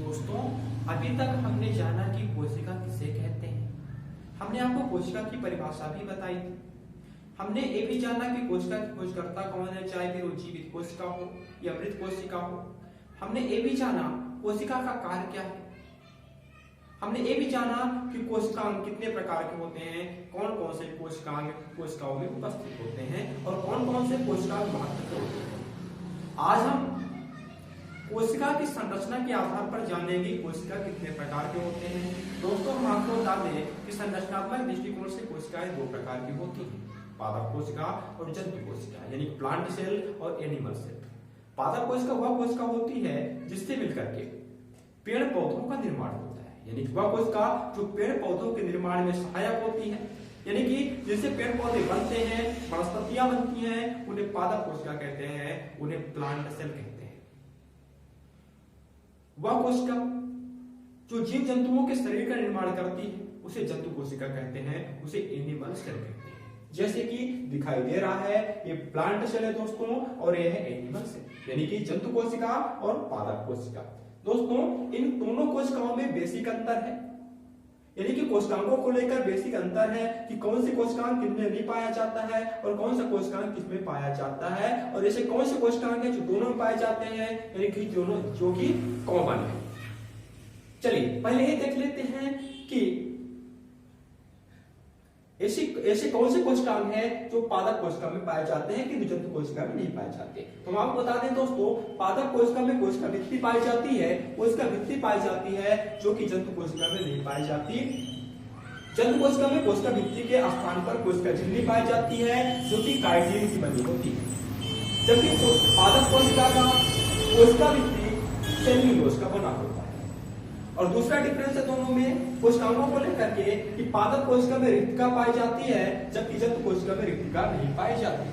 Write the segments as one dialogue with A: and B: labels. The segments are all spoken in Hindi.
A: दोस्तों, अभी तक हमने जाना कि कोशिका किसे कहते हैं। हमने आपको कोशिका की परिभाषा भी बताई थी। हमने ये भी जाना कि कोशिका की खोजकर्ता कौन है, चाहे फिर वो जीवित कोशिका हो या मृत कोशिका हो। हमने ये भी जाना कोशिका का कार्य क्या है। हमने ये भी जाना कि कोशिकांग कितने प्रकार के होते हैं, कौन कौन से कोशिकांग कोशिकाओं में उपस्थित होते हैं और कौन कौन से कोशिकांग महत्वपूर्ण होते हैं। आज हम कोशिका की संरचना के आधार पर जानेंगे कोशिका कितने प्रकार के होते हैं। दोस्तों, हम आपको बता दें कि संरचनात्मक दृष्टिकोण से कोशिकाएं दो प्रकार की होती हैं, पादप कोशिका और जंतु कोशिका, यानी प्लांट सेल और एनिमल सेल। पादप कोशिका वह कोशिका होती है जिससे मिलकर के पेड़ पौधों का निर्माण होता है, यानी वह कोशिका जो पेड़ पौधों के निर्माण में सहायक होती है, यानी कि जिससे पेड़ पौधे बनते हैं, वनस्पतियां बनती हैं, उन्हें पादप कोशिका कहते हैं, उन्हें प्लांट सेल कहते हैं। वह कोशिका जो जीव जंतुओं के शरीर का निर्माण करती है उसे जंतु कोशिका कहते हैं, उसे एनिमल सेल कहते हैं। जैसे कि दिखाई दे रहा है, ये प्लांट सेल है दोस्तों और यह है एनिमल सेल, यानी कि जंतु कोशिका और पादप कोशिका। दोस्तों, इन दोनों कोशिकाओं में बेसिक अंतर है, यानी कि कोशिकाओं को लेकर बेसिक अंतर है कि कौन सी कोशिकांग किसमें नहीं पाया जाता है और कौन सा कोशिकांग किसमें पाया जाता है, और ऐसे कौन से कोशिकांग है जो दोनों में पाए जाते हैं, यानी कि दोनों जो कि कॉमन है। चलिए पहले ये देख लेते हैं कि ऐसे कौन से कोशिकांग हैं जो पादप कोशिका में पाए जाते हैं कि जंतु कोशिका में नहीं पाए जाते। तो हम आपको बता दें दोस्तों, पादप कोशिका में कोशिका भित्ति पाई जाती है, कोशिका भित्ति पाई जाती है जो कि जंतु कोशिका में नहीं पाई जाती। जंतु कोशिका में कोशिका भित्ति के स्थान पर कोशिका झिल्ली पाई जाती है जो कि काइटिन की बनी होती है, जबकि पादप कोशिका का कोशिका भित्ति सेल्यूलोज का बना होता है। और दूसरा डिफरेंस है दोनों में कोशिकाओं को लेकर के कि पादप कोशिका में रिक्तिका पाई जाती है जबकि जंतु कोशिका में रिक्तिका नहीं पाई जाती।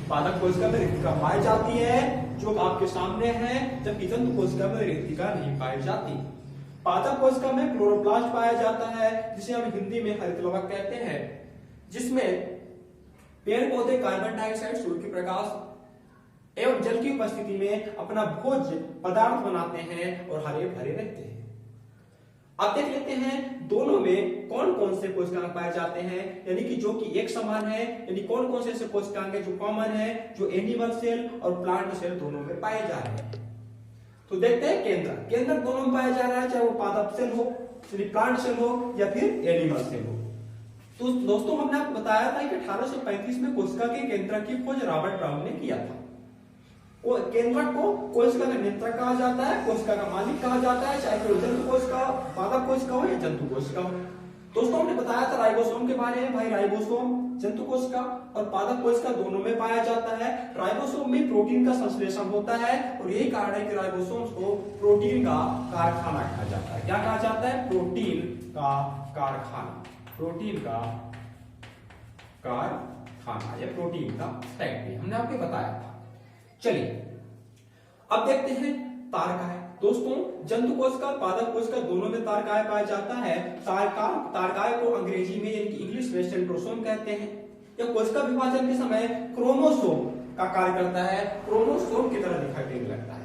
A: पादप कोशिका में रिक्तिका पाई जाती है जो आपके सामने है, जबकि जंतु कोशिका में रिक्तिका नहीं पाई जाती। पादप कोशिका में क्लोरोप्लास्ट पाया जाता है जिसे हम हिंदी में हरित लवक कहते हैं, जिसमें पेड़ पौधे कार्बन डाइऑक्साइड, सूर्य के प्रकाश एवं जल की उपस्थिति में अपना भोज्य पदार्थ बनाते हैं और हरे भरे रहते हैं। अब देख लेते हैं दोनों में कौन कौन से कोशिकांग पाए जाते हैं, यानी कि जो कि एक समान है, यानी कौन कौन से ऐसे कोशिकांग है जो कॉमन है, जो एनिमल सेल और प्लांट सेल दोनों में पाए जा रहे हैं। तो देखते हैं केंद्र दोनों में पाया जा रहा है, चाहे वो पादप सेल हो, प्लांट सेल हो या फिर एनिमल सेल हो। तो दोस्तों, हमने आपको बताया था कि 1835 में कोशिका के केंद्र की खोज रॉबर्ट ब्राउन ने किया था। केंद्रक को कोशिका का नियंत्रक कहा जाता है, कोशिका का मालिक कहा जाता है, चाहे फिर जंतु कोशिका, पादप कोशिका हो या जंतु कोशिका हो। दोस्तों, हमने बताया था राइबोसोम के बारे में। भाई, राइबोसोम जंतु कोशिका और पादप कोशिका दोनों में पाया जाता है। राइबोसोम में प्रोटीन का संश्लेषण होता है और यही कारण है कि राइबोसोम को प्रोटीन का कारखाना कहा जाता है। क्या कहा जाता है? प्रोटीन का कारखाना, प्रोटीन का कारखाना या प्रोटीन का फैक्ट्री, हमने आपको बताया था। चलिए अब देखते हैं तारकाय। दोस्तों, जंतु कोशिका और पादप कोशिका दोनों में तारकाय पाया जाता है। तारकाय को अंग्रेजी में यानी कि इंग्लिश में सेंट्रोसोम कहते हैं। यह कोशिका विभाजन के समय क्रोमोसोम का कार्य करता है, क्रोमोसोम की तरह दिखाई देने लगता है।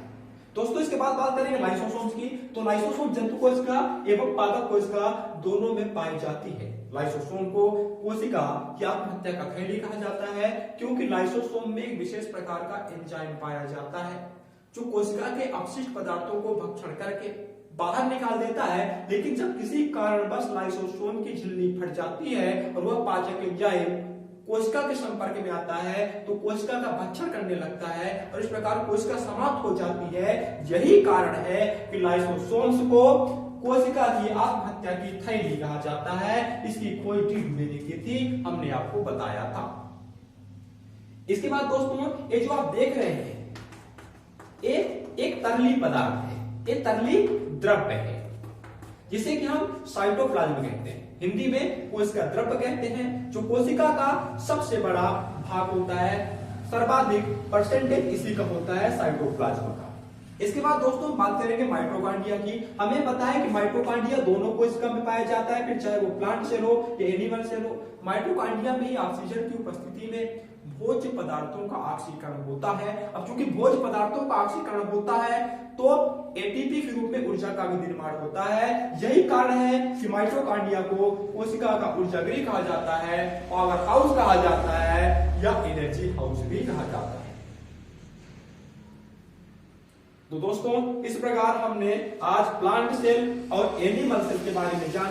A: दोस्तों, इसके बाद बात करेंगे लाइसोसोम्स की। तो लाइसोसोम जंतु कोशिका एवं पादप कोशिका दोनों में पाई जाती है। लाइसोसोम को कोशिका की आत्महत्या का खैली कहा जाता है, क्योंकि लाइसोसोम में एक विशेष प्रकार का एंजाइम पाया जाता है जो कोशिका के अपशिष्ट पदार्थों को भक्षण करके बाहर निकाल देता है। लेकिन जब किसी कारणवश लाइसोसोम की झिल्ली फट जाती है और वह पाचक एंजाइम कोशिका के संपर्क में आता है तो कोशिका का भक्षण करने लगता है और इस प्रकार कोशिका समाप्त हो जाती है। यही कारण है कि लाइसोसोम्स को कोशिका की आत्महत्या की थैली कहा जाता है। इसकी खोज डी की थी, हमने आपको बताया था। इसके बाद दोस्तों, ये जो आप देख रहे हैं एक तरली पदार्थ है, ये तरली द्रव्य है जिसे कि हम साइटोप्लाज्म कहते हैं। हिंदी में कोशिका द्रव्य कहते हैं, जो कोशिका का सबसे बड़ा भाग होता है, सर्वाधिक परसेंटेज इसी का होता है साइटोप्लाज्म का। इसके बाद दोस्तों बात करेंगे माइटोकॉन्ड्रिया की। हमें पता है कि माइटोकॉन्ड्रिया दोनों कोशिका में पाया जाता है, फिर चाहे वो प्लांट सेल हो या एनिमल सेल हो। माइटोकॉन्ड्रिया में ऑक्सीजन की उपस्थिति में भोज्य पदार्थों का ऑक्सीकरण होता है। अब चूंकि भोज्य पदार्थों का ऑक्सीकरण होता है तो एटीपी के रूप में ऊर्जा का भी निर्माण होता है। यही कारण है कि माइटोकॉन्ड्रिया को कोशिका का ऊर्जागृह कहा जाता है, पावर हाउस कहा जाता है या एनर्जी हाउस भी कहा जाता है। तो दोस्तों इस प्रकार हमने आज प्लांट सेल और एनिमल सेल के बारे में जाना।